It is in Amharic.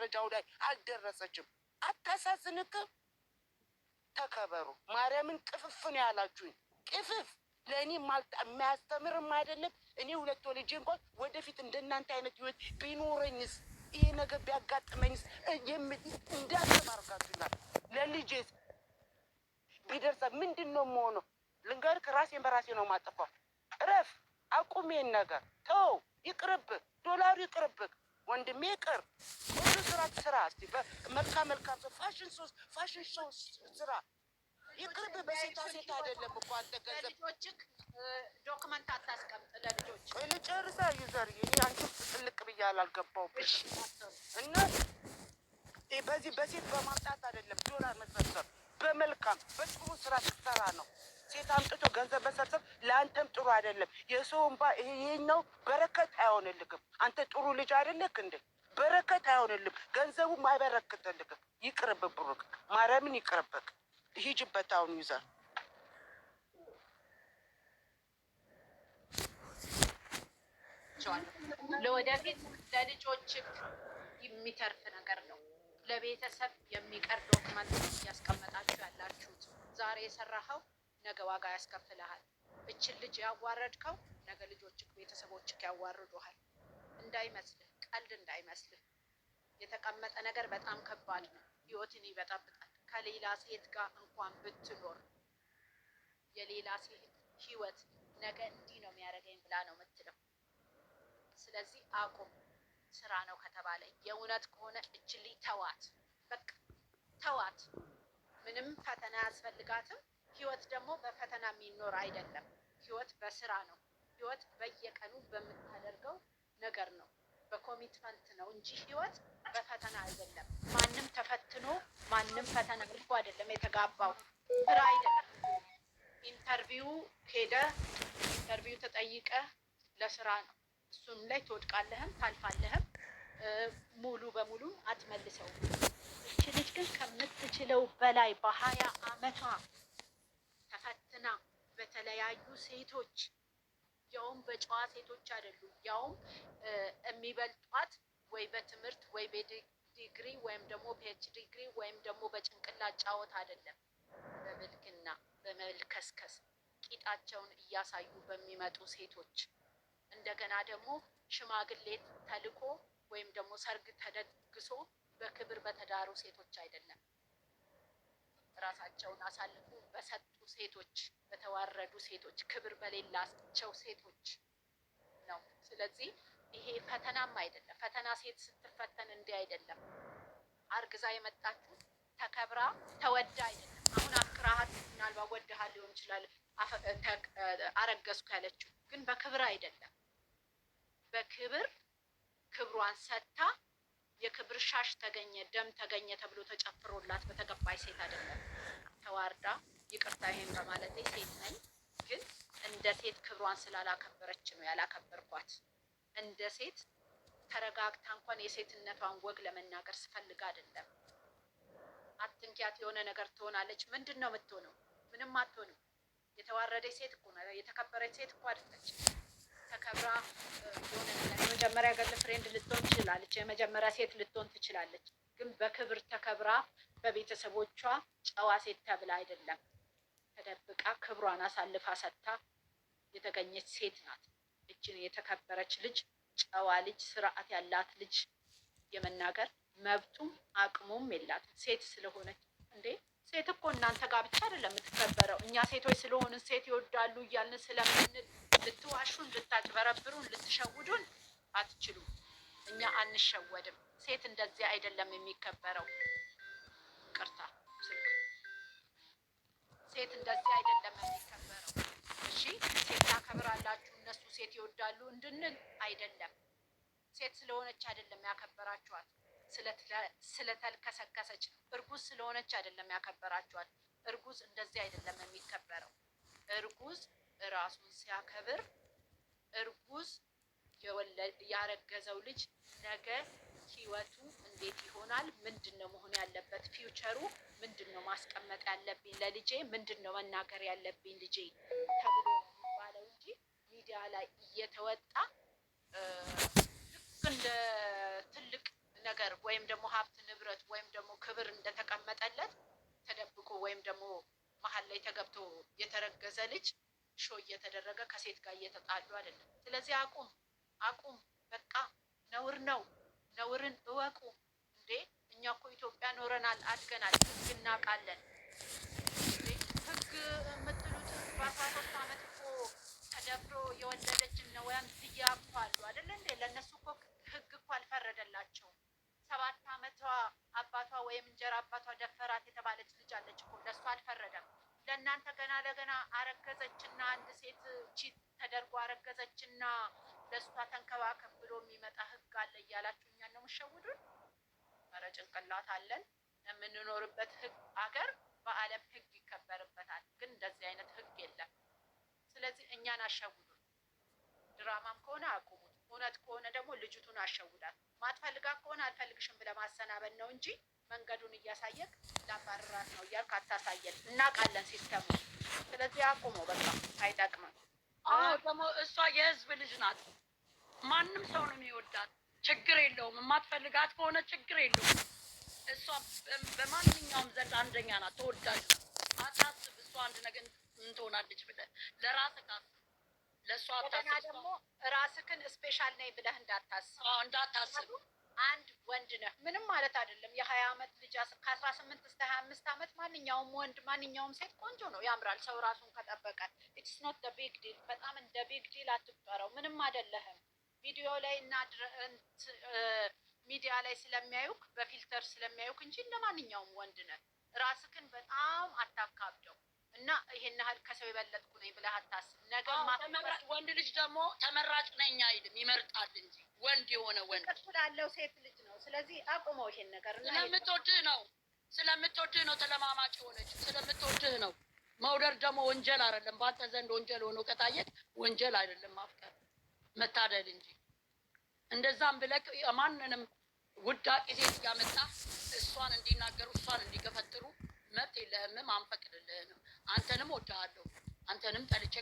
ደረጃው ላይ አልደረሰችም። አታሳዝንክም? ተከበሩ። ማርያምን ቅፍፍ ነው ያላችሁኝ። ቅፍፍ ለእኔ የሚያስተምርም አይደለም። እኔ ሁለት ወልጄ እንኳን ወደፊት እንደናንተ አይነት ህይወት ቢኖረኝስ፣ ይሄ ነገር ቢያጋጥመኝስ እንዳስተማርጋችሁናል። ለልጄ ቢደርሳ ምንድን ነው የምሆነው? ልንገርክ፣ ራሴን በራሴ ነው ማጠፋው። እረፍ፣ አቁሜን ነገር ተው፣ ይቅርብክ፣ ዶላሩ ይቅርብክ፣ ወንድሜ ይቅር። ሁሉ ስራ ስራ። እስቲ መልካም መልካም ሰው ፋሽን ሾው ስራ ይቅርብ። በሴታ ሴት አይደለም እኮ አንተ ገንዘብ ለልጆችክ ዶክመንት አታስቀምጥ። ለልጆች ልጨርሳ ዩዘር እኔ አንቺ ጥልቅ ብዬ አላልገባሁብሽ እና በዚህ በሴት በማምጣት አይደለም ዶላር መሰብሰብ፣ በመልካም በጥሩ ስራ ስትሰራ ነው። ሴት አምጥቶ ገንዘብ መሰብሰብ ለአንተም ጥሩ አይደለም። የሰው እንባ ይሄኛው በረከት አይሆንልክም። አንተ ጥሩ ልጅ አይደለክ እንዴ? በረከት አይሆንልም፣ ገንዘቡም አይበረክትልክም። ይቅርብ ብሩክ፣ ማርያምን ይቅርብክ። ሂጅበት አሁን ይዘር ለወደፊት ለልጆች የሚተርፍ ነገር ነው። ለቤተሰብ የሚቀር ዶክመንት እያስቀመጣችሁ ያላችሁት ዛሬ የሰራኸው ነገ ዋጋ ያስከፍልሃል። እችን ልጅ ያዋረድከው ነገ ልጆችክ ቤተሰቦችክ ያዋርዱሃል። እንዳይመስልህ፣ ቀልድ እንዳይመስልህ። የተቀመጠ ነገር በጣም ከባድ ነው። ህይወትን ይበጠብጣል። ከሌላ ሴት ጋር እንኳን ብትኖር የሌላ ሴት ህይወት ነገ እንዲህ ነው የሚያደርገኝ ብላ ነው የምትለው። ስለዚህ አቁም። ስራ ነው ከተባለ የእውነት ከሆነ እችልኝ ተዋት፣ በቃ ተዋት። ምንም ፈተና አያስፈልጋትም። ህይወት ደግሞ በፈተና የሚኖር አይደለም። ህይወት በስራ ነው። ህይወት በየቀኑ በምታደርገው ነገር ነው፣ በኮሚትመንት ነው እንጂ ህይወት በፈተና አይደለም። ማንም ተፈትኖ ማንም ፈተና አልፎ አይደለም የተጋባው። ስራ አይደለም። ኢንተርቪው ሄደ፣ ኢንተርቪው ተጠይቀ ለስራ ነው። እሱም ላይ ትወድቃለህም ታልፋለህም፣ ሙሉ በሙሉ አትመልሰውም። እቺ ልጅ ግን ከምትችለው በላይ በ20 አመቷ ተፈትና በተለያዩ ሴቶች፣ ያውም በጨዋ ሴቶች አይደሉም፣ ያውም የሚበልጧት ወይ በትምህርት ወይ በዲግሪ ወይም ደግሞ ፒኤችዲ ዲግሪ ወይም ደግሞ በጭንቅላት ጫወት አይደለም፣ በብልግና በመልከስከስ ቂጣቸውን እያሳዩ በሚመጡ ሴቶች፣ እንደገና ደግሞ ሽማግሌ ተልኮ ወይም ደግሞ ሰርግ ተደግሶ በክብር በተዳሩ ሴቶች አይደለም፣ ራሳቸውን አሳልፎ በሰጡ ሴቶች፣ በተዋረዱ ሴቶች፣ ክብር በሌላቸው ሴቶች ነው። ስለዚህ ይሄ ፈተናም አይደለም። ፈተና ሴት ስትፈተን እንዲህ አይደለም። አርግዛ የመጣችሁ ተከብራ ተወዳ አይደለም። አሁን አፍቅራሃት ምናልባት ወድሃል ሊሆን ይችላል አረገዝኩ ያለችው፣ ግን በክብር አይደለም። በክብር ክብሯን ሰጥታ የክብር ሻሽ ተገኘ ደም ተገኘ ተብሎ ተጨፍሮላት በተገባይ ሴት አይደለም። ተዋርዳ ይቅርታ ይሄን በማለቴ ሴት ነኝ፣ ግን እንደ ሴት ክብሯን ስላላከበረች ነው ያላከበርኳት። እንደ ሴት ተረጋግታ እንኳን የሴትነቷን ወግ ለመናገር ስፈልግ አይደለም። አትንኪያት፣ የሆነ ነገር ትሆናለች። ምንድን ነው የምትሆነው? ምንም አትሆንም። የተዋረደች ሴት እኮ ነው። የተከበረች ሴት እኮ አይደለች። ተከብራ የሆነ ነገር የመጀመሪያ ገርል ፍሬንድ ልትሆን ትችላለች፣ የመጀመሪያ ሴት ልትሆን ትችላለች። ግን በክብር ተከብራ በቤተሰቦቿ ጨዋ ሴት ተብላ አይደለም። ተደብቃ ክብሯን አሳልፋ ሰጥታ የተገኘች ሴት ናት። እችን የተከበረች ልጅ፣ ጨዋ ልጅ፣ ስርዓት ያላት ልጅ የመናገር መብቱም አቅሙም የላትም። ሴት ስለሆነች እንዴ! ሴት እኮ እናንተ ጋር ብቻ አይደለም የምትከበረው። እኛ ሴቶች ስለሆንን ሴት ይወዳሉ እያልን ስለምንል ልትዋሹን፣ ልታጭበረብሩን፣ ልትሸውዱን አትችሉም። እኛ አንሸወድም። ሴት እንደዚህ አይደለም የሚከበረው። ቅርታ ስልክ ሴት እንደዚህ አይደለም የሚከበረው። እሺ ሴት ታከብራላችሁ፣ እነሱ ሴት ይወዳሉ እንድንል አይደለም። ሴት ስለሆነች አይደለም ያከበራችኋት፣ ስለተልከሰከሰች ነው። እርጉዝ ስለሆነች አይደለም ያከበራችኋት። እርጉዝ እንደዚህ አይደለም የሚከበረው። እርጉዝ ራሱን ሲያከብር፣ እርጉዝ ያረገዘው ልጅ ነገ ህይወቱ እንዴት ይሆናል? ምንድን ነው መሆን ያለበት? ፊውቸሩ ምንድን ነው ማስቀመጥ ያለብኝ ለልጄ? ምንድን ነው መናገር ያለብኝ ልጄ ተብሎ የሚባለው እንጂ ሚዲያ ላይ እየተወጣ ልክ እንደ ትልቅ ነገር ወይም ደግሞ ሀብት ንብረት ወይም ደግሞ ክብር እንደተቀመጠለት ተደብቆ ወይም ደግሞ መሀል ላይ ተገብቶ የተረገዘ ልጅ ሾ እየተደረገ ከሴት ጋር እየተጣሉ አይደለም። ስለዚህ አቁም፣ በቃ ነውር ነው። ነውርን እወቁ እንዴ! እኛ እኮ ኢትዮጵያ ኖረናል፣ አድገናል፣ ህግ እናውቃለን። ህግ የምትሉት በ13 ዓመት እኮ ተደፍሮ የወለደች ነው ወይም እኮ አሉ አይደለ እንዴ? ለእነሱ እኮ ህግ እኮ አልፈረደላቸውም። 7 ዓመቷ አባቷ ወይም እንጀራ አባቷ ደፈራት የተባለች ልጅ አለች እኮ ለእሱ አልፈረደም። ለእናንተ ገና ለገና አረገዘችና አንድ ሴት ቺት ተደርጎ አረገዘችና ለእሷ ተንከባከብ ብሎ የሚመጣ ህግ አለ እያላችሁ እኛን ነው የምትሸውዱን? ኧረ ጭንቅላት አለን። የምንኖርበት ህግ አገር በዓለም ህግ ይከበርበታል፣ ግን እንደዚህ አይነት ህግ የለም። ስለዚህ እኛን አሸውዱን። ድራማም ከሆነ አቁሙት፣ እውነት ከሆነ ደግሞ ልጅቱን አሸውዳት። ማትፈልጋት ከሆነ አልፈልግሽም ብለህ ማሰናበን ነው እንጂ መንገዱን እያሳየቅ ላባረራት ነው እያልክ አታሳየን። እናውቃለን ሲስተሙ። ስለዚህ አቁመው በቃ፣ አይጠቅምም። ደግሞ እሷ የህዝብ ልጅ ናት። ማንም ሰው ነው የሚወዳት። ችግር የለውም። የማትፈልጋት ከሆነ ችግር የለውም። እሷ በማንኛውም ዘንድ አንደኛ ናት፣ ተወዳጅ ናት። አታስብ። እሷ አንድ ነገር ምን ትሆናለች ብለህ ለራስህ ካስብ። ለእሷ እንደገና ደግሞ ራስህን ስፔሻል ነኝ ብለህ እንዳታስብ። አንድ ወንድ ነህ፣ ምንም ማለት አይደለም። የ20 ዓመት ልጅ ከ18 እስከ 25 ዓመት ማንኛውም ወንድ ማንኛውም ሴት ቆንጆ ነው፣ ያምራል። ሰው ራሱን ከጠበቀ ኢትስ ኖት ደ ቢግ ዲል። በጣም እንደ ቢግ ዲል አትቁጠረው። ምንም አይደለህም። ቪዲዮ ላይ እና ሚዲያ ላይ ስለሚያዩክ በፊልተር ስለሚያዩክ እንጂ እንደ ማንኛውም ወንድ ነህ። ራስህን በጣም አታካብደው እና ይሄን ያህል ከሰው የበለጥኩ ነኝ ብለህ አታስብ። ነገር ወንድ ልጅ ደግሞ ተመራጭ ነኝ አይልም፣ ይመርጣል እንጂ ወንድ የሆነ ወንድ ስላለው ሴት ልጅ ነው። ስለዚህ አቁመው ይሄን ነገር። ስለምትወድህ ነው ተለማማጭ የሆነች፣ ስለምትወድህ ነው። መውደድ ደግሞ ወንጀል አይደለም። በአንተ ዘንድ ወንጀል ሆኖ ከታየት ወንጀል አይደለም ማፍቀር፣ መታደል እንጂ። እንደዛም ብለህ ማንንም ውዳቂ ሴት እያመጣ እሷን እንዲናገሩ እሷን እንዲገፈትሩ መብት የለህም፣ አንፈቅድልህም። አንተንም ወድሃለሁ፣ አንተንም ጠልቼ